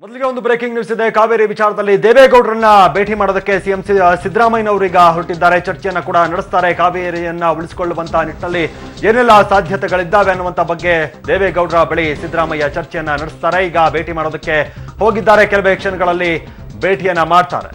ಮೊದಲಿಗೆ ಒಂದು breaking news ಇದೆ. ಕಾವೇರಿ ವಿಚಾರದಲ್ಲಿ ದೇವೇಗೌಡರನ್ನ ಭೇಟಿ ಮಾಡೋದಕ್ಕೆ ಸಿಎಂ ಸಿದ್ದರಾಮಯ್ಯನವರೀಗ ಹೊರಟಿದ್ದಾರೆ. ಚರ್ಚೆಯನ್ನ ಕೂಡ ನಡೆಸ್ತಾರೆ. ಕಾವೇರಿಯನ್ನ ಉಳಿಸಿಕೊಳ್ಳುವಂತಹ ನಿಟ್ಟಿನಲ್ಲಿ ಏನೆಲ್ಲ ಸಾಧ್ಯತೆಗಳಿದ್ದಾವೆ ಅನ್ನುವಂತ ಬಗ್ಗೆ ದೇವೇಗೌಡರ ಬಳಿ ಸಿದ್ದರಾಮಯ್ಯ ಚರ್ಚೆಯನ್ನ ನಡೆಸ್ತಾರೆ. ಈಗ ಭೇಟಿ ಮಾಡೋದಕ್ಕೆ ಹೋಗಿದ್ದಾರೆ. ಕೆಲವೇ ಕ್ಷಣಗಳಲ್ಲಿ ಭೇಟಿಯನ್ನ ಮಾಡ್ತಾರೆ.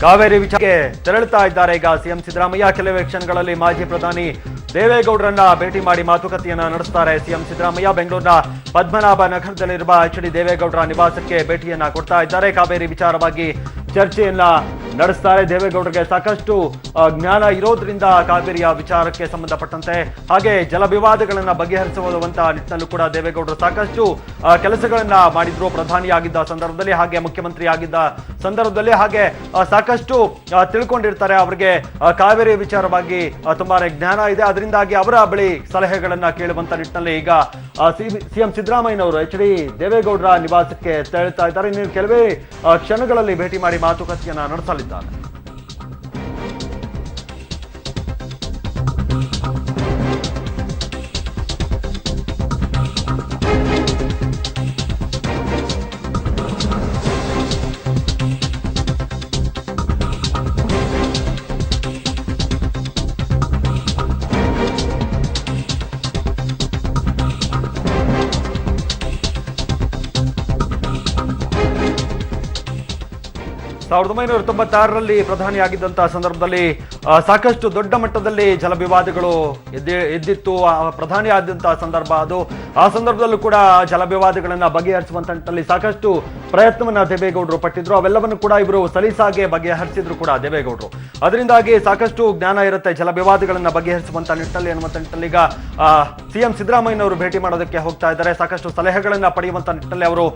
ಕಾವೇರಿ ವಿಚಾರಕ್ಕೆ ತೆರಳುತ್ತಾ ಇದ್ದಾರೆ ಈಗ ಸಿಎಂ ಸಿದ್ದರಾಮಯ್ಯ. ಕೆಲವೇ ಕ್ಷಣಗಳಲ್ಲಿ ಮಾಜಿ ಪ್ರಧಾನಿ ದೇವೇಗೌಡರನ್ನ ಭೇಟಿ ಮಾಡಿ ಮಾತುಕತೆಯನ್ನ ನಡೆಸ್ತಾರೆ ಸಿಎಂ ಸಿದ್ದರಾಮಯ್ಯ. ಬೆಂಗಳೂರಿನ ಪದ್ಮನಾಭ ನಗರದಲ್ಲಿರುವ ಎಚ್ ಡಿ ದೇವೇಗೌಡರ ನಿವಾಸಕ್ಕೆ ಭೇಟಿಯನ್ನ ಕೊಡ್ತಾ ಇದ್ದಾರೆ. ಕಾವೇರಿ ವಿಚಾರವಾಗಿ ಚರ್ಚೆಯನ್ನ ನಡೆಸ್ತಾರೆ. ದೇವೇಗೌಡರಿಗೆ ಸಾಕಷ್ಟು ಜ್ಞಾನ ಇರೋದ್ರಿಂದ ಕಾವೇರಿಯ ವಿಚಾರಕ್ಕೆ ಸಂಬಂಧಪಟ್ಟಂತೆ ಹಾಗೆ ಜಲ ವಿವಾದಗಳನ್ನ ಬಗೆಹರಿಸುವಂತಹ ನಿಟ್ಟಿನಲ್ಲೂ ಕೂಡ ದೇವೇಗೌಡರು ಸಾಕಷ್ಟು ಕೆಲಸಗಳನ್ನ ಮಾಡಿದ್ರು. ಪ್ರಧಾನಿಯಾಗಿದ್ದ ಸಂದರ್ಭದಲ್ಲಿ ಹಾಗೆ ಮುಖ್ಯಮಂತ್ರಿ ಆಗಿದ್ದ ಸಂದರ್ಭದಲ್ಲಿ ಹಾಗೆ ಸಾಕಷ್ಟು ತಿಳ್ಕೊಂಡಿರ್ತಾರೆ. ಅವರಿಗೆ ಕಾವೇರಿ ವಿಚಾರವಾಗಿ ತುಂಬಾನೇ ಜ್ಞಾನ ಇದೆ. ಅದರಿಂದಾಗಿ ಅವರ ಬಳಿ ಸಲಹೆಗಳನ್ನ ಕೇಳುವಂತ ನಿಟ್ಟಿನಲ್ಲಿ ಈಗ ಸಿಎಂ ಸಿದ್ದರಾಮಯ್ಯನವರು ಎಚ್ ಡಿ ದೇವೇಗೌಡರ ನಿವಾಸಕ್ಕೆ ತೆರಳುತ್ತಾ ಇದ್ದಾರೆ. ಇನ್ನು ಕೆಲವೇ ಕ್ಷಣಗಳಲ್ಲಿ ಭೇಟಿ ಮಾಡಿ ಮಾತುಕತೆಯನ್ನ ನಡೆಸಲಿದ್ದಾರೆ. ಸಾವಿರದ 1996ರಲ್ಲಿ ಪ್ರಧಾನಿಯಾಗಿದ್ದಂತಹ ಸಂದರ್ಭದಲ್ಲಿ ಸಾಕಷ್ಟು ದೊಡ್ಡ ಮಟ್ಟದಲ್ಲಿ ಜಲ ವಿವಾದಗಳು ಎದ್ದಿತ್ತು. ಪ್ರಧಾನಿ ಆದಂತಹ ಸಂದರ್ಭ ಅದು. ಆ ಸಂದರ್ಭದಲ್ಲೂ ಕೂಡ ಜಲ ವಿವಾದಗಳನ್ನ ಬಗೆಹರಿಸುವಂತ ನಿಟ್ಟಿನಲ್ಲಿ ಸಾಕಷ್ಟು ಪ್ರಯತ್ನವನ್ನ ದೇವೇಗೌಡರು ಪಟ್ಟಿದ್ರು. ಅವೆಲ್ಲವನ್ನು ಕೂಡ ಇವರು ಸಲೀಸಾಗೆ ಬಗೆಹರಿಸಿದ್ರು ಕೂಡ ದೇವೇಗೌಡರು. ಅದರಿಂದಾಗಿ ಸಾಕಷ್ಟು ಜ್ಞಾನ ಇರುತ್ತೆ ಜಲ ವಿವಾದಗಳನ್ನ ಬಗೆಹರಿಸುವಂತ ನಿಟ್ಟಿನಲ್ಲಿ ಅನ್ನುವಂತ ನಿಟ್ಟಿನಲ್ಲಿ ಈಗ ಸಿಎಂ ಸಿದ್ದರಾಮಯ್ಯನವರು ಭೇಟಿ ಮಾಡೋದಕ್ಕೆ ಹೋಗ್ತಾ ಇದ್ದಾರೆ. ಸಾಕಷ್ಟು ಸಲಹೆಗಳನ್ನ ಪಡೆಯುವಂತ ನಿಟ್ಟಿನಲ್ಲಿ ಅವರು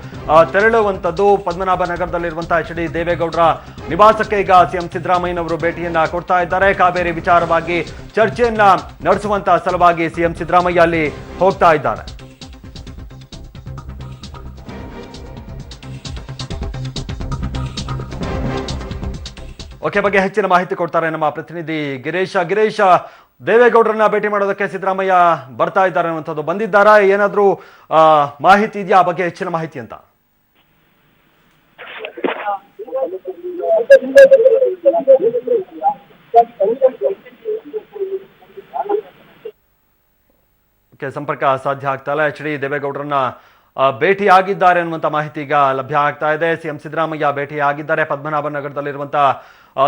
ತೆರಳುವಂತದ್ದು ಪದ್ಮನಾಭ ನಗರದಲ್ಲಿರುವಂತಹ ಎಚ್ ಡಿ ದೇವೇಗೌಡರ ನಿವಾಸಕ್ಕೆ ಈಗ ಸಿಎಂ ಸಿದ್ದರಾಮಯ್ಯನವರು ಭೇಟಿಯನ್ನ ಕೊಡ್ತಾ ಇದ್ದಾರೆ. ಕಾವೇರಿ ವಿಚಾರವಾಗಿ ಚರ್ಚೆಯನ್ನ ನಡೆಸುವಂತಹ ಸಲುವಾಗಿ ಸಿಎಂ ಸಿದ್ದರಾಮಯ್ಯ ಅಲ್ಲಿ ಹೋಗ್ತಾ ಇದ್ದಾರೆ. ಓಕೆ, ಬಗ್ಗೆ ಹೆಚ್ಚಿನ ಮಾಹಿತಿ ಕೊಡ್ತಾರೆ ನಮ್ಮ ಪ್ರತಿನಿಧಿ ಗಿರೀಶ. ದೇವೇಗೌಡರನ್ನ ಭೇಟಿ ಮಾಡೋದಕ್ಕೆ ಸಿದ್ದರಾಮಯ್ಯ ಬರ್ತಾ ಇದ್ದಾರೆ ಅನ್ನುವಂಥದ್ದು ಬಂದಿದ್ದಾರಾ? ಏನಾದ್ರೂ ಮಾಹಿತಿ ಇದೆಯಾ ಆ ಬಗ್ಗೆ ಹೆಚ್ಚಿನ ಮಾಹಿತಿ ಅಂತ? ಸಂಪರ್ಕ ಸಾಧ್ಯ ಆಗ್ತಾ ಇಲ್ಲ. ಎಚ್ ಡಿ ದೇವೇಗೌಡರನ್ನ ಭೇಟಿ ಆಗಿದ್ದಾರೆ ಅನ್ನುವಂಥ ಮಾಹಿತಿ ಈಗ ಲಭ್ಯ ಆಗ್ತಾ ಇದೆ. ಸಿಎಂ ಸಿದ್ದರಾಮಯ್ಯ ಭೇಟಿ ಆಗಿದ್ದಾರೆ. ಪದ್ಮನಾಭ ನಗರದಲ್ಲಿರುವಂತಹ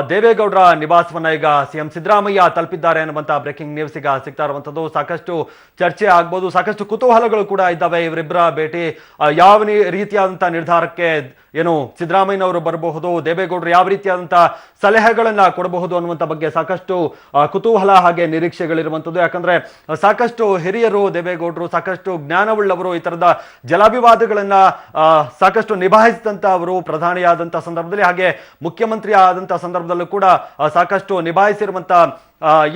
ದೇವೇಗೌಡರ ನಿವಾಸವನ್ನ ಈಗ ಸಿಎಂ ಸಿದ್ದರಾಮಯ್ಯ ತಲುಪಿದ್ದಾರೆ ಅನ್ನುವಂಥ ಬ್ರೇಕಿಂಗ್ ನ್ಯೂಸ್ ಈಗ ಸಿಗ್ತಾ ಇರುವಂಥದ್ದು. ಸಾಕಷ್ಟು ಚರ್ಚೆ ಆಗ್ಬೋದು, ಸಾಕಷ್ಟು ಕುತೂಹಲಗಳು ಕೂಡ ಇದ್ದಾವೆ. ಇವರಿಬ್ಬರ ಭೇಟಿ ಯಾವ ರೀತಿಯಾದಂತಹ ನಿರ್ಧಾರಕ್ಕೆ ಏನು ಸಿದ್ದರಾಮಯ್ಯನವರು ಬರಬಹುದು, ದೇವೇಗೌಡರು ಯಾವ ರೀತಿಯಾದಂತಹ ಸಲಹೆಗಳನ್ನ ಕೊಡಬಹುದು ಅನ್ನುವಂಥ ಬಗ್ಗೆ ಸಾಕಷ್ಟು ಕುತೂಹಲ ಹಾಗೆ ನಿರೀಕ್ಷೆಗಳಿರುವಂಥದ್ದು. ಯಾಕಂದ್ರೆ ಸಾಕಷ್ಟು ಹಿರಿಯರು ದೇವೇಗೌಡರು, ಸಾಕಷ್ಟು ಜ್ಞಾನವುಳ್ಳವರು. ಈ ತರದ ಜಲವಿವಾದಗಳನ್ನ ಸಾಕಷ್ಟು ನಿಭಾಯಿಸಿದಂತವರು ಪ್ರಧಾನಿಯಾದಂತಹ ಸಂದರ್ಭದಲ್ಲಿ ಹಾಗೆ ಮುಖ್ಯಮಂತ್ರಿ ಆದಂತಹ ಸಂದರ್ಭದಲ್ಲೂ ಕೂಡ ಸಾಕಷ್ಟು ನಿಭಾಯಿಸಿರುವಂತ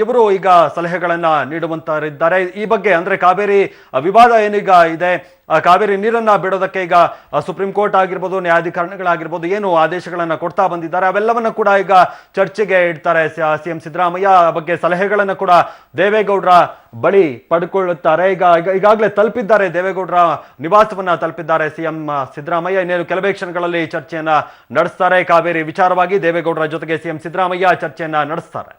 ಇವರು ಈಗ ಸಲಹೆಗಳನ್ನ ನೀಡುವಂತರಿದ್ದಾರೆ. ಈ ಬಗ್ಗೆ ಅಂದ್ರೆ ಕಾವೇರಿ ವಿವಾದ ಏನೀಗ ಇದೆ, ಕಾವೇರಿ ನೀರನ್ನ ಬಿಡೋದಕ್ಕೆ ಈಗ ಸುಪ್ರೀಂ ಕೋರ್ಟ್ ಆಗಿರ್ಬೋದು, ನ್ಯಾಯಾಧಿಕರಣಗಳಾಗಿರ್ಬೋದು ಏನು ಆದೇಶಗಳನ್ನ ಕೊಡ್ತಾ ಬಂದಿದ್ದಾರೆ. ಅವೆಲ್ಲವನ್ನ ಕೂಡ ಈಗ ಚರ್ಚೆಗೆ ಇಡ್ತಾರೆ ಸಿಎಂ ಸಿದ್ದರಾಮಯ್ಯ. ಆ ಬಗ್ಗೆ ಸಲಹೆಗಳನ್ನ ಕೂಡ ದೇವೇಗೌಡರ ಬಳಿ ಪಡ್ಕೊಳ್ಳುತ್ತಾರೆ. ಈಗಾಗಲೇ ತಲುಪಿದ್ದಾರೆ, ದೇವೇಗೌಡರ ನಿವಾಸವನ್ನ ತಲುಪಿದ್ದಾರೆ ಸಿಎಂ ಸಿದ್ದರಾಮಯ್ಯ. ಇನ್ನೇನು ಕೆಲವೇ ಕ್ಷಣಗಳಲ್ಲಿ ಚರ್ಚೆಯನ್ನ ನಡೆಸ್ತಾರೆ. ಕಾವೇರಿ ವಿಚಾರವಾಗಿ ದೇವೇಗೌಡರ ಜೊತೆಗೆ ಸಿಎಂ ಸಿದ್ದರಾಮಯ್ಯ ಚರ್ಚೆಯನ್ನ ನಡೆಸ್ತಾರೆ.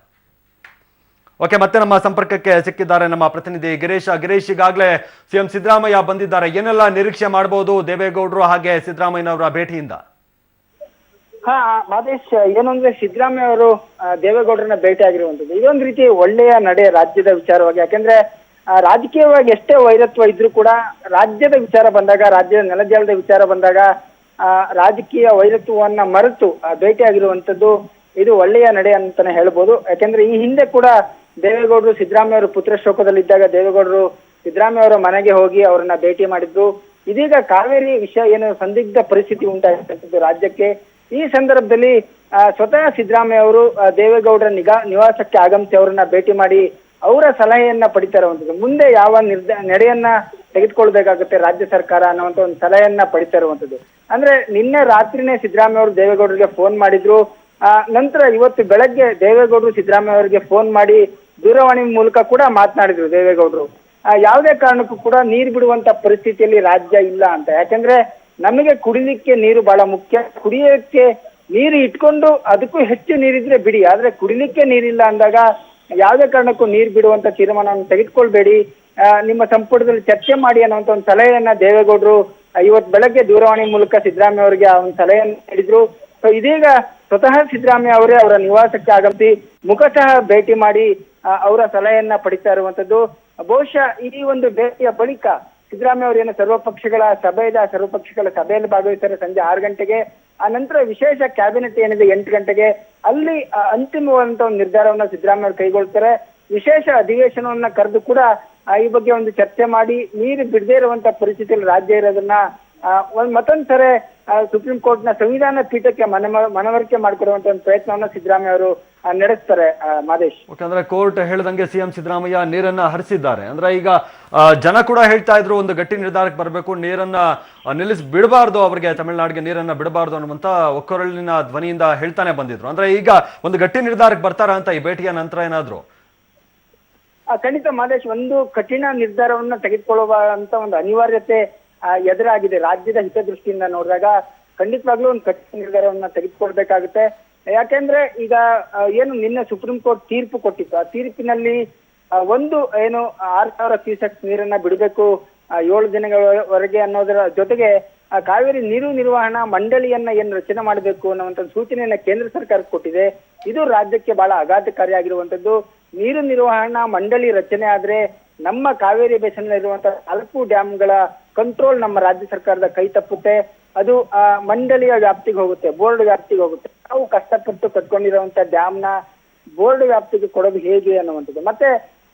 ಓಕೆ, ಮತ್ತೆ ನಮ್ಮ ಸಂಪರ್ಕಕ್ಕೆ ಸಿಕ್ಕಿದ್ದಾರೆ ನಮ್ಮ ಪ್ರತಿನಿಧಿ ಗಿರೀಶ್. ಈಗಾಗಲೇ ಸಿಎಂ ಸಿದ್ದರಾಮಯ್ಯ ಬಂದಿದ್ದಾರೆ. ಏನೆಲ್ಲ ನಿರೀಕ್ಷೆ ಮಾಡಬಹುದು ದೇವೇಗೌಡರು ಹಾಗೆ ಸಿದ್ದರಾಮಯ್ಯನವರ ಭೇಟಿಯಿಂದ? ಮಾದೇಶ್, ಏನಂದ್ರೆ ಸಿದ್ದರಾಮಯ್ಯ ಅವರು ದೇವೇಗೌಡರನ್ನ ಭೇಟಿ ಆಗಿರುವಂತದ್ದು ಇದೊಂದು ರೀತಿ ಒಳ್ಳೆಯ ನಡೆ ರಾಜ್ಯದ ವಿಚಾರವಾಗಿ. ಯಾಕಂದ್ರೆ ರಾಜಕೀಯವಾಗಿ ಎಷ್ಟೇ ವೈರತ್ವ ಇದ್ರೂ ಕೂಡ ರಾಜ್ಯದ ವಿಚಾರ ಬಂದಾಗ, ರಾಜ್ಯದ ನೆಲಜಲದ ವಿಚಾರ ಬಂದಾಗ ರಾಜಕೀಯ ವೈರತ್ವವನ್ನ ಮರೆತು ಭೇಟಿ ಆಗಿರುವಂತದ್ದು ಇದು ಒಳ್ಳೆಯ ನಡೆ ಅಂತಾನೆ ಹೇಳ್ಬೋದು. ಯಾಕಂದ್ರೆ ಈ ಹಿಂದೆ ಕೂಡ ದೇವೇಗೌಡರು ಸಿದ್ದರಾಮಯ್ಯ ಅವರು ಪುತ್ರ ಶೋಕದಲ್ಲಿದ್ದಾಗ ದೇವೇಗೌಡರು ಸಿದ್ದರಾಮಯ್ಯ ಅವರ ಮನೆಗೆ ಹೋಗಿ ಅವರನ್ನ ಭೇಟಿ ಮಾಡಿದ್ರು. ಇದೀಗ ಕಾವೇರಿ ವಿಷಯ ಏನು ಸಂದಿಗ್ಧ ಪರಿಸ್ಥಿತಿ ಉಂಟಾಗಿರ್ತಕ್ಕಂಥದ್ದು ರಾಜ್ಯಕ್ಕೆ, ಈ ಸಂದರ್ಭದಲ್ಲಿ ಸ್ವತಃ ಸಿದ್ದರಾಮಯ್ಯ ಅವರು ದೇವೇಗೌಡರ ನಿವಾಸಕ್ಕೆ ಆಗಮಿಸಿ ಅವರನ್ನ ಭೇಟಿ ಮಾಡಿ ಅವರ ಸಲಹೆಯನ್ನ ಪಡಿತಾ ಇರುವಂತದ್ದು. ಮುಂದೆ ಯಾವ ನಡೆಯನ್ನ ತೆಗೆದುಕೊಳ್ಬೇಕಾಗುತ್ತೆ ರಾಜ್ಯ ಸರ್ಕಾರ ಅನ್ನುವಂತ ಒಂದು ಸಲಹೆಯನ್ನ ಪಡಿತಾ ಇರುವಂತದ್ದು. ಅಂದ್ರೆ ನಿನ್ನೆ ರಾತ್ರಿನೇ ಸಿದ್ದರಾಮಯ್ಯ ಅವರು ದೇವೇಗೌಡರಿಗೆ ಫೋನ್ ಮಾಡಿದ್ರು. ನಂತರ ಇವತ್ತು ಬೆಳಗ್ಗೆ ದೇವೇಗೌಡರು ಸಿದ್ದರಾಮಯ್ಯ ಅವರಿಗೆ ಫೋನ್ ಮಾಡಿ ದೂರವಾಣಿ ಮೂಲಕ ಕೂಡ ಮಾತನಾಡಿದ್ರು ದೇವೇಗೌಡರು. ಯಾವುದೇ ಕಾರಣಕ್ಕೂ ಕೂಡ ನೀರು ಬಿಡುವಂತ ಪರಿಸ್ಥಿತಿಯಲ್ಲಿ ರಾಜ್ಯ ಇಲ್ಲ ಅಂತ. ಯಾಕಂದ್ರೆ ನಮಗೆ ಕುಡಿಲಿಕ್ಕೆ ನೀರು ಬಹಳ ಮುಖ್ಯ. ಕುಡಿಯೋಕ್ಕೆ ನೀರು ಇಟ್ಕೊಂಡು ಅದಕ್ಕೂ ಹೆಚ್ಚು ನೀರಿದ್ರೆ ಬಿಡಿ, ಆದ್ರೆ ಕುಡಿಲಿಕ್ಕೆ ನೀರಿಲ್ಲ ಅಂದಾಗ ಯಾವುದೇ ಕಾರಣಕ್ಕೂ ನೀರು ಬಿಡುವಂತ ತೀರ್ಮಾನವನ್ನು ತೆಗೆದುಕೊಳ್ಬೇಡಿ, ನಿಮ್ಮ ಸಂಪುಟದಲ್ಲಿ ಚರ್ಚೆ ಮಾಡಿ ಅನ್ನುವಂತ ಒಂದು ಸಲಹೆಯನ್ನ ದೇವೇಗೌಡರು ಇವತ್ತು ಬೆಳಗ್ಗೆ ದೂರವಾಣಿ ಮೂಲಕ ಸಿದ್ದರಾಮಯ್ಯ ಅವರಿಗೆ ಆ ಒಂದು ಸಲಹೆಯನ್ನು ನೀಡಿದ್ರು. ಸೊ ಇದೀಗ ಸ್ವತಃ ಸಿದ್ದರಾಮಯ್ಯ ಅವರೇ ಅವರ ನಿವಾಸಕ್ಕೆ ಆಗಮಿಸಿ ಮುಖತಃ ಭೇಟಿ ಮಾಡಿ ಅವರ ಸಲಹೆಯನ್ನ ಪಡಿತಾ ಇರುವಂತದ್ದು. ಬಹುಶಃ ಈ ಒಂದು ಭೇಟಿಯ ಬಳಿಕ ಸಿದ್ದರಾಮಯ್ಯ ಅವರು ಏನು ಸರ್ವಪಕ್ಷಗಳ ಸಭೆ ಇದೆ, ಆ ಸರ್ವಪಕ್ಷಗಳ ಸಭೆಯಲ್ಲಿ ಭಾಗವಹಿಸ್ತಾರೆ ಸಂಜೆ 6 ಗಂಟೆಗೆ. ಆ ನಂತರ ವಿಶೇಷ ಕ್ಯಾಬಿನೆಟ್ ಏನಿದೆ 8 ಗಂಟೆಗೆ, ಅಲ್ಲಿ ಅಂತಿಮವಾದಂತಹ ಒಂದು ನಿರ್ಧಾರವನ್ನ ಸಿದ್ದರಾಮಯ್ಯ ಅವರು ಕೈಗೊಳ್ತಾರೆ. ವಿಶೇಷ ಅಧಿವೇಶನವನ್ನ ಕರೆದು ಕೂಡ ಈ ಬಗ್ಗೆ ಒಂದು ಚರ್ಚೆ ಮಾಡಿ ನೀರು ಬಿಡದೇ ಇರುವಂತ ಪರಿಸ್ಥಿತಿಯಲ್ಲಿ ರಾಜ್ಯ ಇರೋದನ್ನ ಮತ್ತೊಂದು ಸರಿ ಸುಪ್ರೀಂ ಕೋರ್ಟ್ ನ ಸಂವಿಧಾನ ಪೀಠಕ್ಕೆ ಮನವರಿಕೆ ಮಾಡಿಕೊಡುವಂತ ಒಂದು ಪ್ರಯತ್ನವನ್ನ ಸಿದ್ದರಾಮಯ್ಯ ಅವರು ನಡೆಸ್ತಾರೆ. ಮಾದೇಶ್, ಯಾಕಂದ್ರೆ ಕೋರ್ಟ್ ಹೇಳಿದಂಗೆ ಸಿಎಂ ಸಿದ್ದರಾಮಯ್ಯ ನೀರನ್ನ ಹರಿಸಿದ್ದಾರೆ. ಅಂದ್ರೆ ಈಗ ಜನ ಕೂಡ ಹೇಳ್ತಾ ಇದ್ರು ಒಂದು ಗಟ್ಟಿ ನಿರ್ಧಾರಕ್ಕೆ ಬರಬೇಕು, ನೀರನ್ನ ಬಿಡಬಾರ್ದು, ಅವರಿಗೆ ತಮಿಳುನಾಡಿಗೆ ನೀರನ್ನ ಬಿಡಬಾರ್ದು ಅನ್ನುವಂತ ಒಕ್ಕೊರಳಿನ ಧ್ವನಿಯಿಂದ ಹೇಳ್ತಾನೆ ಬಂದಿದ್ರು. ಅಂದ್ರೆ ಈಗ ಒಂದು ಗಟ್ಟಿ ನಿರ್ಧಾರಕ್ಕೆ ಬರ್ತಾರ ಅಂತ ಈ ಭೇಟಿಯ ನಂತರ ಏನಾದ್ರು? ಖಂಡಿತ ಮಾದೇಶ್, ಒಂದು ಕಠಿಣ ನಿರ್ಧಾರವನ್ನ ತೆಗೆದುಕೊಳ್ಳುವಂತ ಒಂದು ಅನಿವಾರ್ಯತೆ ಎದುರಾಗಿದೆ. ರಾಜ್ಯದ ಹಿತದೃಷ್ಟಿಯಿಂದ ನೋಡಿದಾಗ ಖಂಡಿತವಾಗ್ಲೂ ಒಂದು ಕಠಿಣ ನಿರ್ಧಾರವನ್ನ ತೆಗೆದುಕೊಳ್ಬೇಕಾಗುತ್ತೆ. ಯಾಕೆಂದ್ರೆ ಈಗ ಏನು ನಿನ್ನೆ ಸುಪ್ರೀಂ ಕೋರ್ಟ್ ತೀರ್ಪು ಕೊಟ್ಟಿತ್ತು, ಆ ತೀರ್ಪಿನಲ್ಲಿ ಒಂದು ಏನು 6,000 ಕ್ಯೂಸೆಕ್ ನೀರನ್ನ ಬಿಡಬೇಕು 7 ದಿನಗಳವರೆಗೆ ಅನ್ನೋದರ ಜೊತೆಗೆ ಕಾವೇರಿ ನೀರು ನಿರ್ವಹಣಾ ಮಂಡಳಿಯನ್ನ ಏನು ರಚನೆ ಮಾಡಬೇಕು ಅನ್ನುವಂಥ ಸೂಚನೆಯನ್ನ ಕೇಂದ್ರ ಸರ್ಕಾರಕ್ಕೆ ಕೊಟ್ಟಿದೆ. ಇದು ರಾಜ್ಯಕ್ಕೆ ಬಹಳ ಆಘಾತಕಾರಿಯಾಗಿರುವಂತದ್ದು. ನೀರು ನಿರ್ವಹಣಾ ಮಂಡಳಿ ರಚನೆ ಆದ್ರೆ ನಮ್ಮ ಕಾವೇರಿ ಬೇಸಿನ್ನಲ್ಲಿರುವಂತಹ 4 ಡ್ಯಾಮ್ಗಳ ಕಂಟ್ರೋಲ್ ನಮ್ಮ ರಾಜ್ಯ ಸರ್ಕಾರದ ಕೈ ತಪ್ಪುತ್ತೆ. ಅದು ಮಂಡಳಿಯ ವ್ಯಾಪ್ತಿಗೆ ಹೋಗುತ್ತೆ, ಬೋರ್ಡ್ ವ್ಯಾಪ್ತಿಗೆ ಹೋಗುತ್ತೆ. ನಾವು ಕಷ್ಟಪಟ್ಟು ಕಟ್ಕೊಂಡಿರುವಂತ ಡ್ಯಾಮ್ನ ಬೋರ್ಡ್ ವ್ಯಾಪ್ತಿಗೆ ಕೊಡೋದು ಹೇಗೆ ಅನ್ನುವಂಥದ್ದು. ಮತ್ತೆ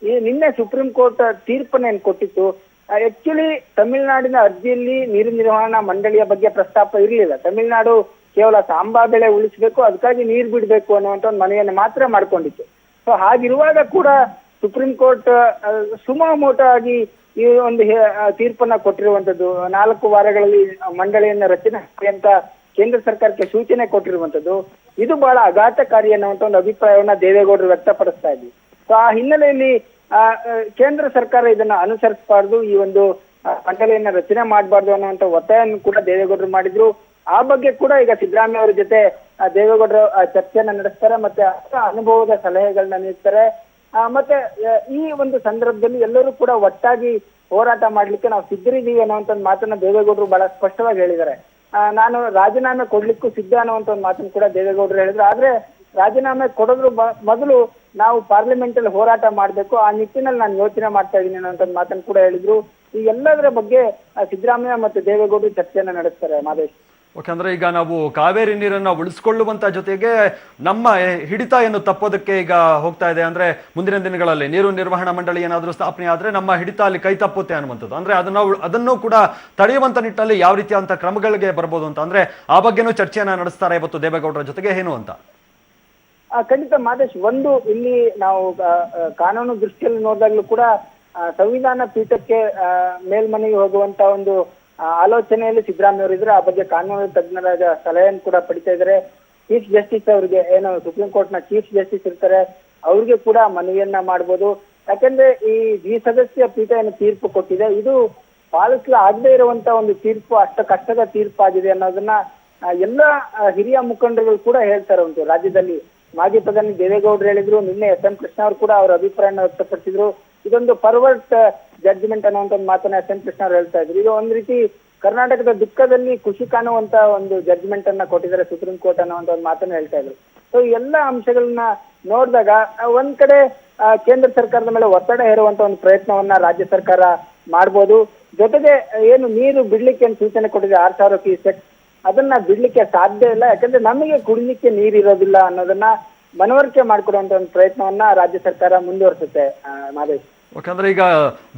ಈ ನಿನ್ನೆ ಸುಪ್ರೀಂ ಕೋರ್ಟ್ ತೀರ್ಪನ್ನ ಏನ್ ಕೊಟ್ಟಿತ್ತು, ಆಕ್ಚುಲಿ ತಮಿಳುನಾಡಿನ ಅರ್ಜಿಯಲ್ಲಿ ನೀರು ನಿರ್ವಹಣಾ ಮಂಡಳಿಯ ಬಗ್ಗೆ ಪ್ರಸ್ತಾಪ ಇರಲಿಲ್ಲ. ತಮಿಳುನಾಡು ಕೇವಲ ಸಾಂಬಾ ಬೆಳೆ ಉಳಿಸಬೇಕು, ಅದಕ್ಕಾಗಿ ನೀರು ಬಿಡಬೇಕು ಅನ್ನುವಂಥ ಒಂದು ಮನವಿಯನ್ನು ಮಾತ್ರ ಮಾಡ್ಕೊಂಡಿತ್ತು. ಸೊ ಹಾಗಿರುವಾಗ ಕೂಡ ಸುಪ್ರೀಂ ಕೋರ್ಟ್ ಸುಮೋಟೋ ಆಗಿ ಈ ಒಂದು ತೀರ್ಪನ್ನ ಕೊಟ್ಟಿರುವಂತದ್ದು. 4 ವಾರಗಳಲ್ಲಿ ಮಂಡಳಿಯನ್ನ ರಚನೆ ಅಂತ ಕೇಂದ್ರ ಸರ್ಕಾರಕ್ಕೆ ಸೂಚನೆ ಕೊಟ್ಟಿರುವಂತದ್ದು. ಇದು ಬಹಳ ಆಘಾತಕಾರಿ ಅನ್ನುವಂತ ಒಂದು ಅಭಿಪ್ರಾಯವನ್ನ ದೇವೇಗೌಡರು ವ್ಯಕ್ತಪಡಿಸ್ತಾ ಇದ್ವಿ. ಸೊ ಆ ಹಿನ್ನೆಲೆಯಲ್ಲಿ ಕೇಂದ್ರ ಸರ್ಕಾರ ಇದನ್ನ ಅನುಸರಿಸಬಾರ್ದು, ಈ ಒಂದು ಮಂಡಳಿಯನ್ನ ರಚನೆ ಮಾಡಬಾರ್ದು ಅನ್ನುವಂತ ಒತ್ತಾಯವನ್ನು ಕೂಡ ದೇವೇಗೌಡರು ಮಾಡಿದ್ರು. ಆ ಬಗ್ಗೆ ಕೂಡ ಈಗ ಸಿದ್ದರಾಮಯ್ಯ ಅವರ ಜೊತೆ ದೇವೇಗೌಡರು ಚರ್ಚೆಯನ್ನ ನಡೆಸ್ತಾರೆ, ಮತ್ತೆ ಅನುಭವದ ಸಲಹೆಗಳನ್ನ ನೀಡ್ತಾರೆ. ಮತ್ತೆ ಈ ಒಂದು ಸಂದರ್ಭದಲ್ಲಿ ಎಲ್ಲರೂ ಕೂಡ ಒಟ್ಟಾಗಿ ಹೋರಾಟ ಮಾಡ್ಲಿಕ್ಕೆ ನಾವು ಸಿದ್ಧರಿದ್ದೀವಿ ಅನ್ನುವಂತ ಒಂದು ಮಾತನ್ನ ದೇವೇಗೌಡರು ಬಹಳ ಸ್ಪಷ್ಟವಾಗಿ ಹೇಳಿದ್ದಾರೆ. ನಾನು ರಾಜೀನಾಮೆ ಕೊಡ್ಲಿಕ್ಕೂ ಸಿದ್ಧ ಅನ್ನುವಂತ ಒಂದು ಮಾತನ್ನು ಕೂಡ ದೇವೇಗೌಡರು ಹೇಳಿದ್ರು. ಆದ್ರೆ ರಾಜೀನಾಮೆ ಕೊಡೋದ್ರ ಮೊದಲು ನಾವು ಪಾರ್ಲಿಮೆಂಟ್ ಅಲ್ಲಿ ಹೋರಾಟ ಮಾಡ್ಬೇಕು, ಆ ನಿಟ್ಟಿನಲ್ಲಿ ನಾನು ಯೋಚನೆ ಮಾಡ್ತಾ ಇದ್ದೀನಿ ಅನ್ನುವಂತ ಮಾತನ್ನು ಕೂಡ ಹೇಳಿದ್ರು. ಈ ಎಲ್ಲದರ ಬಗ್ಗೆ ಸಿದ್ದರಾಮಯ್ಯ ಮತ್ತು ದೇವೇಗೌಡರು ಚರ್ಚೆಯನ್ನ ನಡೆಸ್ತಾರೆ. ಮಾದೇಶ್, ಓಕೆ, ಅಂದ್ರೆ ಈಗ ನಾವು ಕಾವೇರಿ ನೀರನ್ನ ಉಳಿಸ್ಕೊಳ್ಳುವಂತ ಜೊತೆಗೆ ನಮ್ಮ ಹಿಡಿತ ಏನು ತಪ್ಪೋದಕ್ಕೆ ಈಗ ಹೋಗ್ತಾ ಇದೆ. ಅಂದ್ರೆ ಮುಂದಿನ ದಿನಗಳಲ್ಲಿ ನೀರು ನಿರ್ವಹಣಾ ಮಂಡಳಿ ಏನಾದರೂ ಸ್ಥಾಪನೆ ಆದ್ರೆ ನಮ್ಮ ಹಿಡಿತ ಅಲ್ಲಿ ಕೈ ತಪ್ಪುತ್ತೆ ಅನ್ನುವಂಥದ್ದು. ಅಂದ್ರೆ ಅದನ್ನು ಕೂಡ ತಡೆಯುವಂತ ನಿಟ್ಟಿನಲ್ಲಿ ಯಾವ ರೀತಿಯಂತ ಕ್ರಮಗಳಿಗೆ ಬರ್ಬೋದು ಅಂತ, ಅಂದ್ರೆ ಆ ಬಗ್ಗೆನೂ ಚರ್ಚೆಯನ್ನ ನಡೆಸ್ತಾರೆ ಇವತ್ತು ದೇವೇಗೌಡರ ಜೊತೆಗೆ ಏನು ಅಂತ? ಖಂಡಿತ ಮಾದೇಶ್, ಒಂದು ಇಲ್ಲಿ ನಾವು ಕಾನೂನು ದೃಷ್ಟಿಯಲ್ಲಿ ನೋಡಿದಾಗ್ಲೂ ಕೂಡ ಸಂವಿಧಾನ ಪೀಠಕ್ಕೆ ಮೇಲ್ಮನೆಗೆ ಹೋಗುವಂತ ಒಂದು ಆಲೋಚನೆಯಲ್ಲಿ ಸಿದ್ದರಾಮಯ್ಯ ಅವರು ಇದ್ರೆ, ಆ ಬಗ್ಗೆ ಕಾನೂನು ತಜ್ಞರ ಸಲಹೆಯನ್ನು ಕೂಡ ಪಡಿತಾ ಇದ್ದಾರೆ. ಚೀಫ್ ಜಸ್ಟಿಸ್ ಅವರಿಗೆ ಏನು ಸುಪ್ರೀಂ ಕೋರ್ಟ್ ನ ಚೀಫ್ ಜಸ್ಟಿಸ್ ಇರ್ತಾರೆ, ಅವ್ರಿಗೆ ಕೂಡ ಮನವಿಯನ್ನ ಮಾಡ್ಬೋದು. ಯಾಕಂದ್ರೆ ಈ ದ್ವಿಸದಸ್ಯ ಪೀಠ ಏನು ತೀರ್ಪು ಕೊಟ್ಟಿದೆ, ಇದು ಪಾಲಿಸಲಾಗದೇ ಇರುವಂತ ಒಂದು ತೀರ್ಪು, ಅಷ್ಟ ಕಷ್ಟದ ತೀರ್ಪು ಆಗಿದೆ ಅನ್ನೋದನ್ನ ಎಲ್ಲ ಹಿರಿಯ ಮುಖಂಡರುಗಳು ಕೂಡ ಹೇಳ್ತಾರೆ. ಉಂಟು ರಾಜ್ಯದಲ್ಲಿ ಮಾಜಿ ಪ್ರಧಾನಿ ದೇವೇಗೌಡರು ಹೇಳಿದ್ರು, ನಿನ್ನೆ SM ಕೃಷ್ಣ ಅವರು ಕೂಡ ಅವರ ಅಭಿಪ್ರಾಯನ ವ್ಯಕ್ತಪಡಿಸಿದ್ರು. ಇದೊಂದು ಪರ್ವರ್ಟ್ ಜಡ್ಜ್ಮೆಂಟ್ ಅನ್ನುವಂತ ಒಂದು ಮಾತನ್ನ SM ಕೃಷ್ಣ ಅವರು ಹೇಳ್ತಾ ಇದ್ರು. ಇದು ಒಂದ್ ರೀತಿ ಕರ್ನಾಟಕದ ದುಃಖದಲ್ಲಿ ಖುಷಿ ಕಾಣುವಂತ ಒಂದು ಜಡ್ಜ್ಮೆಂಟ್ ಅನ್ನ ಕೊಟ್ಟಿದ್ದಾರೆ ಸುಪ್ರೀಂ ಕೋರ್ಟ್ ಅನ್ನುವಂತ ಒಂದು ಮಾತನ್ನ ಹೇಳ್ತಾ ಇದ್ರು. ಸೊ ಎಲ್ಲ ಅಂಶಗಳನ್ನ ನೋಡಿದಾಗ ಒಂದ್ ಕಡೆ ಕೇಂದ್ರ ಸರ್ಕಾರದ ಮೇಲೆ ಒತ್ತಡ ಹೇರುವಂತ ಒಂದು ಪ್ರಯತ್ನವನ್ನ ರಾಜ್ಯ ಸರ್ಕಾರ ಮಾಡ್ಬೋದು. ಜೊತೆಗೆ ಏನು ನೀರು ಬಿಡ್ಲಿಕ್ಕೆ ಏನು ಸೂಚನೆ ಕೊಟ್ಟಿದೆ 6,000 ಕ್ಯೂಸೆಕ್, ಅದನ್ನ ಬಿಡ್ಲಿಕ್ಕೆ ಸಾಧ್ಯ ಇಲ್ಲ. ಯಾಕಂದ್ರೆ ನಮಗೆ ಕುಡಿಲಿಕ್ಕೆ ನೀರು ಇರೋದಿಲ್ಲ ಅನ್ನೋದನ್ನ ಮನವರಿಕೆ ಮಾಡ್ಕೊಡುವಂತ ಒಂದು ಪ್ರಯತ್ನವನ್ನ ರಾಜ್ಯ ಸರ್ಕಾರ ಮುಂದುವರಿಸುತ್ತೆ. ಮಾದೇಶ್. ಯಾಕಂದ್ರೆ ಈಗ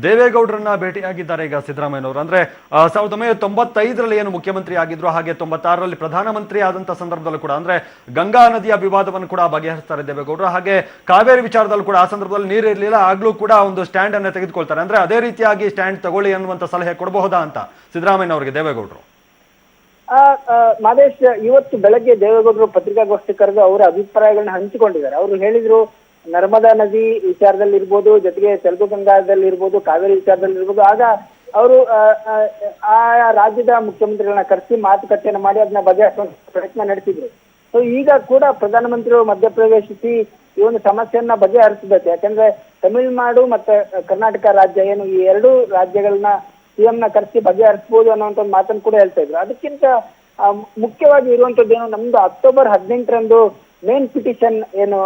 ದೇವೇಗೌಡರನ್ನ ಭೇಟಿಯಾಗಿದ್ದಾರೆ ಈಗ ಸಿದ್ದರಾಮಯ್ಯನವರು. ಅಂದ್ರೆ 1995ರಲ್ಲಿ ಏನು ಮುಖ್ಯಮಂತ್ರಿ ಆಗಿದ್ರು, ಹಾಗೆ 96ರಲ್ಲಿ ಪ್ರಧಾನಮಂತ್ರಿ ಆದಂತ ಸಂದರ್ಭದಲ್ಲೂ ಕೂಡ ಅಂದ್ರೆ ಗಂಗಾ ನದಿಯ ವಿವಾದವನ್ನು ಕೂಡ ಬಗೆಹರಿಸ್ತಾರೆ ದೇವೇಗೌಡರು. ಹಾಗೆ ಕಾವೇರಿ ವಿಚಾರದಲ್ಲೂ ಕೂಡ ಆ ಸಂದರ್ಭದಲ್ಲಿ ನೀರು ಇರಲಿಲ್ಲ, ಆಗ್ಲೂ ಕೂಡ ಒಂದು ಸ್ಟ್ಯಾಂಡ್ ಅನ್ನ ತೆಗೆದುಕೊಳ್ತಾರೆ. ಅಂದ್ರೆ ಅದೇ ರೀತಿಯಾಗಿ ಸ್ಟ್ಯಾಂಡ್ ತಗೊಳ್ಳಿ ಅನ್ನುವಂತ ಸಲಹೆ ಕೊಡಬಹುದಾ ಅಂತ ಸಿದ್ದರಾಮಯ್ಯನವರಿಗೆ ದೇವೇಗೌಡರು? ಮಾದೇಶ್, ಇವತ್ತು ಬೆಳಗ್ಗೆ ದೇವೇಗೌಡರು ಪತ್ರಿಕಾಗೋಷ್ಠಿ ಕರೆದು ಅವರ ಅಭಿಪ್ರಾಯಗಳನ್ನ ಹಂಚಿಕೊಂಡಿದ್ದಾರೆ. ಅವರು ಹೇಳಿದ್ರು, ನರ್ಮದಾ ನದಿ ವಿಚಾರದಲ್ಲಿ ಇರ್ಬೋದು, ಜೊತೆಗೆ ತೆಲುಗು ಗಂಗಾದಲ್ಲಿ ಇರ್ಬೋದು, ಕಾವೇರಿ ವಿಚಾರದಲ್ಲಿ ಇರ್ಬೋದು. ಆಗ ಅವರು ಆ ರಾಜ್ಯದ ಮುಖ್ಯಮಂತ್ರಿಗಳನ್ನ ಕರೆಸಿ ಮಾತುಕತೆಯನ್ನು ಮಾಡಿ ಅದನ್ನ ಬಗೆಹರಿಸುವಂತ ಪ್ರಯತ್ನ ನಡೆಸಿದ್ರು. ಸೊ ಈಗ ಕೂಡ ಪ್ರಧಾನಮಂತ್ರಿಗಳು ಮಧ್ಯಪ್ರವೇಶಿಸಿ ಈ ಒಂದು ಸಮಸ್ಯೆಯನ್ನ ಬಗೆಹರಿಸಬೇಕು. ಯಾಕಂದ್ರೆ ತಮಿಳುನಾಡು ಮತ್ತೆ ಕರ್ನಾಟಕ ರಾಜ್ಯ ಏನು, ಈ ಎರಡೂ ರಾಜ್ಯಗಳನ್ನ ಸಿಎಂನ ಕರೆಸಿ ಬಗೆಹರಿಸಬಹುದು ಅನ್ನೋಂಥ ಒಂದು ಮಾತನ್ನು ಕೂಡ ಹೇಳ್ತಾ ಇದ್ರು. ಅದಕ್ಕಿಂತ ಮುಖ್ಯವಾಗಿ ಇರುವಂತದ್ದೇನು, ನಮ್ದು ಅಕ್ಟೋಬರ್ 18ರಂದು ಮೇನ್ ಪಿಟಿಷನ್ ಏನು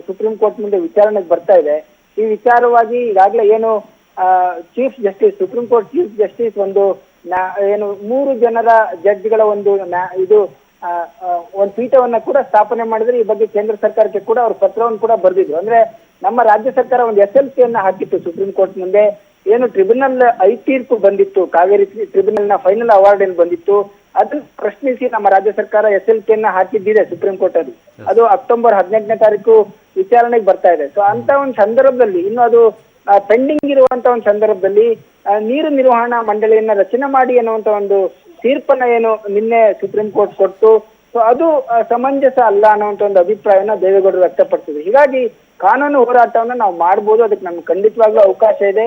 ಸುಪ್ರೀಂ ಕೋರ್ಟ್ ಮುಂದೆ ವಿಚಾರಣೆಗೆ ಬರ್ತಾ ಇದೆ. ಈ ವಿಚಾರವಾಗಿ ಈಗಾಗಲೇ ಏನು chief justice, supreme court chief justice ಒಂದು ಏನು 3 ಜನರ ಜಡ್ಜ್ಗಳ ಒಂದು ಒಂದು ಪೀಠವನ್ನ ಕೂಡ ಸ್ಥಾಪನೆ ಮಾಡಿದ್ರೆ ಈ ಬಗ್ಗೆ ಕೇಂದ್ರ ಸರ್ಕಾರಕ್ಕೆ ಕೂಡ ಅವ್ರ ಪತ್ರವನ್ನು ಕೂಡ ಬರೆದಿದ್ರು. ಅಂದ್ರೆ ನಮ್ಮ ರಾಜ್ಯ ಸರ್ಕಾರ ಒಂದು SLCಯನ್ನ ಹಾಕಿತ್ತು ಸುಪ್ರೀಂ ಕೋರ್ಟ್ ಮುಂದೆ. ಏನು ಟ್ರಿಬ್ಯುನಲ್ ತೀರ್ಪು ಬಂದಿತ್ತು, ಕಾವೇರಿ ಟ್ರಿಬ್ಯುನಲ್ ನ ಫೈನಲ್ ಅವಾರ್ಡ್ ಏನು ಬಂದಿತ್ತು, ಅದನ್ನ ಪ್ರಶ್ನಿಸಿ ನಮ್ಮ ರಾಜ್ಯ ಸರ್ಕಾರ SLCಯನ್ನ ಹಾಕಿದ್ದಿದೆ ಸುಪ್ರೀಂ ಕೋರ್ಟ್ ಅಲ್ಲಿ. ಅದು ಅಕ್ಟೋಬರ್ 18ನೇ ತಾರೀಕು ವಿಚಾರಣೆಗೆ ಬರ್ತಾ ಇದೆ. ಸೊ ಅಂತ ಒಂದು ಸಂದರ್ಭದಲ್ಲಿ, ಇನ್ನು ಅದು ಪೆಂಡಿಂಗ್ ಇರುವಂತ ಒಂದು ಸಂದರ್ಭದಲ್ಲಿ ನೀರು ನಿರ್ವಹಣಾ ಮಂಡಳಿಯನ್ನ ರಚನೆ ಮಾಡಿ ಅನ್ನುವಂತ ಒಂದು ತೀರ್ಪನ್ನ ಏನು ನಿನ್ನೆ ಸುಪ್ರೀಂ ಕೋರ್ಟ್ ಕೊಟ್ಟು, ಸೊ ಅದು ಸಮಂಜಸ ಅಲ್ಲ ಅನ್ನುವಂತ ಒಂದು ಅಭಿಪ್ರಾಯವನ್ನ ದೇವೇಗೌಡರು ವ್ಯಕ್ತಪಡಿಸಿದ್ರು. ಹೀಗಾಗಿ ಕಾನೂನು ಹೋರಾಟವನ್ನ ನಾವು ಮಾಡ್ಬೋದು, ಅದಕ್ಕೆ ನಮ್ಗೆ ಖಂಡಿತವಾಗ್ಲೂ ಅವಕಾಶ ಇದೆ.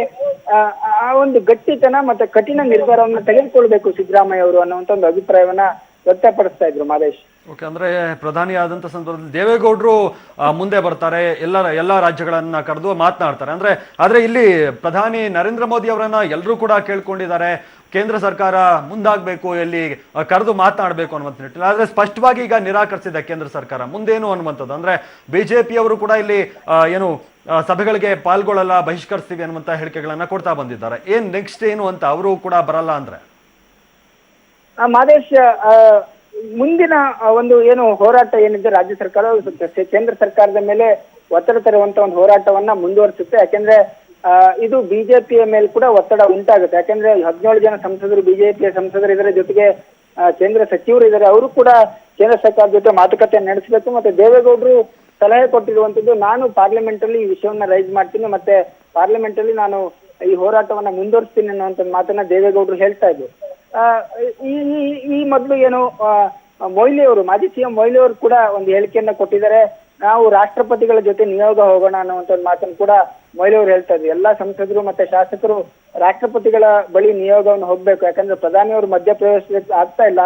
ಆ ಒಂದು ಗಟ್ಟಿತನ ಮತ್ತೆ ಕಠಿಣ ನಿರ್ಧಾರವನ್ನ ತೆಗೆದುಕೊಳ್ಬೇಕು ಸಿದ್ದರಾಮಯ್ಯ ಅವರು ಅನ್ನುವಂತ ಒಂದು ಅಭಿಪ್ರಾಯವನ್ನ ವ್ಯಕ್ತಪಡಿಸ್ತಾ ಇದ್ರು ಮಾದೇಶ್. ಓಕೆ, ಅಂದ್ರೆ ಪ್ರಧಾನಿ ಆದಂತ ಸಂದರ್ಭದಲ್ಲಿ ದೇವೇಗೌಡರು ಮುಂದೆ ಬರ್ತಾರೆ, ಎಲ್ಲಾ ರಾಜ್ಯಗಳನ್ನ ಕರೆದು ಮಾತನಾಡ್ತಾರೆ. ಆದ್ರೆ ಇಲ್ಲಿ ಪ್ರಧಾನಿ ನರೇಂದ್ರ ಮೋದಿ ಅವರನ್ನ ಎಲ್ಲರೂ ಕೂಡ ಕೇಳ್ಕೊಂಡಿದ್ದಾರೆ, ಕೇಂದ್ರ ಸರ್ಕಾರ ಮುಂದಾಗಬೇಕು, ಎಲ್ಲಿ ಕರೆದು ಮಾತನಾಡಬೇಕು ಅನ್ನುವಂಥ ನಿಟ್ಟಿನಲ್ಲಿ. ಆದ್ರೆ ಸ್ಪಷ್ಟವಾಗಿ ಈಗ ನಿರಾಕರಿಸಿದೆ ಕೇಂದ್ರ ಸರ್ಕಾರ. ಮುಂದೇನು ಅನ್ನುವಂಥದ್ದು ಅಂದ್ರೆ ಬಿಜೆಪಿಯವರು ಕೂಡ ಇಲ್ಲಿ ಏನು ಸಭೆಗಳಿಗೆ ಪಾಲ್ಗೊಳ್ಳಲ್ಲ, ಬಹಿಷ್ಕರಿಸ್ತೀವಿ ಅನ್ನುವಂಥ ಹೇಳಿಕೆಗಳನ್ನ ಕೊಡ್ತಾ ಬಂದಿದ್ದಾರೆ. ಏನ್ ನೆಕ್ಸ್ಟ್ ಏನು ಅಂತ ಅವರು ಕೂಡ ಬರಲ್ಲ ಅಂದ್ರೆ? ಮಾದೇಶ್, ಮುಂದಿನ ಒಂದು ಏನು ಹೋರಾಟ ಏನಿದೆ ರಾಜ್ಯ ಸರ್ಕಾರ ಕೇಂದ್ರ ಸರ್ಕಾರದ ಮೇಲೆ ಒತ್ತಡ ತರುವಂತ ಒಂದು ಹೋರಾಟವನ್ನ ಮುಂದುವರಿಸುತ್ತೆ. ಯಾಕೆಂದ್ರೆ ಇದು ಬಿಜೆಪಿಯ ಮೇಲೆ ಕೂಡ ಒತ್ತಡ ಉಂಟಾಗುತ್ತೆ. ಯಾಕಂದ್ರೆ 17 ಜನ ಸಂಸದರು ಬಿಜೆಪಿಯ ಸಂಸದರು ಇದರ ಜೊತೆಗೆ ಕೇಂದ್ರ ಸಚಿವರು ಇದ್ದಾರೆ. ಅವರು ಕೂಡ ಕೇಂದ್ರ ಸರ್ಕಾರ ಜೊತೆ ಮಾತುಕತೆ ನಡೆಸಬೇಕು. ಮತ್ತೆ ದೇವೇಗೌಡರು ಸಲಹೆ ಕೊಟ್ಟಿರುವಂತದ್ದು, ನಾನು ಪಾರ್ಲಿಮೆಂಟ್ ಅಲ್ಲಿ ಈ ವಿಷಯವನ್ನ ರೈಸ್ ಮಾಡ್ತೀನಿ, ಮತ್ತೆ ಪಾರ್ಲಿಮೆಂಟ್ ಅಲ್ಲಿ ನಾನು ಈ ಹೋರಾಟವನ್ನ ಮುಂದುವರಿಸ್ತೀನಿ ಅನ್ನುವಂತ ಮಾತನ್ನ ದೇವೇಗೌಡರು ಹೇಳ್ತಾ ಇದ್ರು. ಈ ಮೊದಲು ಏನು ಮೊಯ್ಲಿ ಅವರು, ಮಾಜಿ ಸಿಎಂ ಮೊಯ್ಲಿ ಅವರು ಕೂಡ ಒಂದು ಹೇಳಿಕೆಯನ್ನ ಕೊಟ್ಟಿದ್ದಾರೆ. ನಾವು ರಾಷ್ಟ್ರಪತಿಗಳ ಜೊತೆ ನಿಯೋಗ ಹೋಗೋಣ ಅನ್ನುವಂತ ಒಂದು ಮಾತನ್ನು ಕೂಡ ಮೊಯ್ಲಿ ಅವರು ಹೇಳ್ತಾ ಇದ್ರು. ಎಲ್ಲಾ ಸಂಸದರು ಮತ್ತೆ ಶಾಸಕರು ರಾಷ್ಟ್ರಪತಿಗಳ ಬಳಿ ನಿಯೋಗವನ್ನು ಹೋಗ್ಬೇಕು, ಯಾಕಂದ್ರೆ ಪ್ರಧಾನಿಯವರು ಮಧ್ಯಪ್ರವೇಶ ಆಗ್ತಾ ಇಲ್ಲ.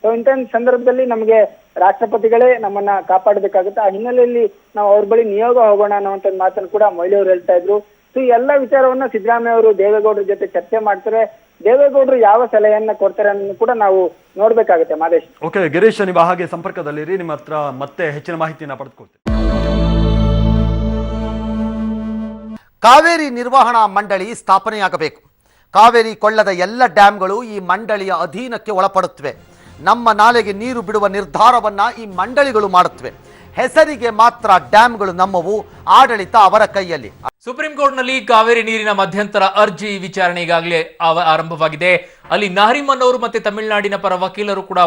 ಸೊ ಇಂಥ ಸಂದರ್ಭದಲ್ಲಿ ನಮಗೆ ರಾಷ್ಟ್ರಪತಿಗಳೇ ನಮ್ಮನ್ನ ಕಾಪಾಡಬೇಕಾಗುತ್ತೆ. ಆ ಹಿನ್ನೆಲೆಯಲ್ಲಿ ನಾವು ಅವ್ರ ಬಳಿ ನಿಯೋಗ ಹೋಗೋಣ ಅನ್ನುವಂತ ಮಾತನ್ನು ಕೂಡ ಮೊಯ್ಲಿ ಅವರು ಹೇಳ್ತಾ ಇದ್ರು. ಸೊ ಈ ಎಲ್ಲ ವಿಚಾರವನ್ನ ಸಿದ್ದರಾಮಯ್ಯ ಅವರು ದೇವೇಗೌಡರ ಜೊತೆ ಚರ್ಚೆ ಮಾಡ್ತಾರೆ. ದೇವೇಗೌಡರು ಯಾವ ಸಲಹೆಯನ್ನ ಕೊಡ್ತಾರೆ ಅನ್ನೋದು ಕೂಡ ನಾವು ನೋಡ್ಬೇಕಾಗುತ್ತೆ ಮಾದೇಶ್. ಓಕೆ ಗಿರೀಶ್, ನೀವು ಹಾಗೆ ಸಂಪರ್ಕದಲ್ಲಿರಿ, ನಿಮ್ಮ ಹತ್ರ ಮತ್ತೆ ಹೆಚ್ಚಿನ ಮಾಹಿತಿನ ಪಡೆದುಕೊಳ್ತೀವಿ. ಕಾವೇರಿ ನಿರ್ವಹಣಾ ಮಂಡಳಿ ಸ್ಥಾಪನೆಯಾಗಬೇಕು. ಕಾವೇರಿ ಕೊಳ್ಳದ ಎಲ್ಲ ಡ್ಯಾಂಗಳು ಈ ಮಂಡಳಿಯ ಅಧೀನಕ್ಕೆ ಒಳಪಡುತ್ತವೆ. ನಮ್ಮ ನಾಲೆಗೆ ನೀರು ಬಿಡುವ ನಿರ್ಧಾರವನ್ನ ಈ ಮಂಡಳಿಗಳು ಮಾಡುತ್ತವೆ. ಹೆಸರಿಗೆ ಮಾತ್ರ ಡ್ಯಾಂಗಳು ನಮ್ಮವು, ಆಡಳಿತ ಅವರ ಕೈಯಲ್ಲಿ. ಸುಪ್ರೀಂ ಕೋರ್ಟ್ನಲ್ಲಿ ಕಾವೇರಿ ನೀರಿನ ಮಧ್ಯಂತರ ಅರ್ಜಿ ವಿಚಾರಣೆ ಈಗಾಗಲೇ ಆರಂಭವಾಗಿದೆ. ಅಲ್ಲಿ ನಾರಿಮನ್ ಅವರು ಮತ್ತೆ ತಮಿಳುನಾಡಿನ ಪರ ವಕೀಲರು ಕೂಡ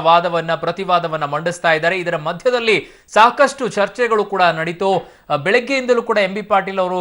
ಪ್ರತಿವಾದವನ್ನ ಮಂಡಿಸ್ತಾ ಇದ್ದಾರೆ. ಇದರ ಮಧ್ಯದಲ್ಲಿ ಸಾಕಷ್ಟು ಚರ್ಚೆಗಳು ಕೂಡ ನಡೀತು. ಬೆಳಗ್ಗೆಯಿಂದಲೂ ಕೂಡ MB ಪಾಟೀಲ್ ಅವರು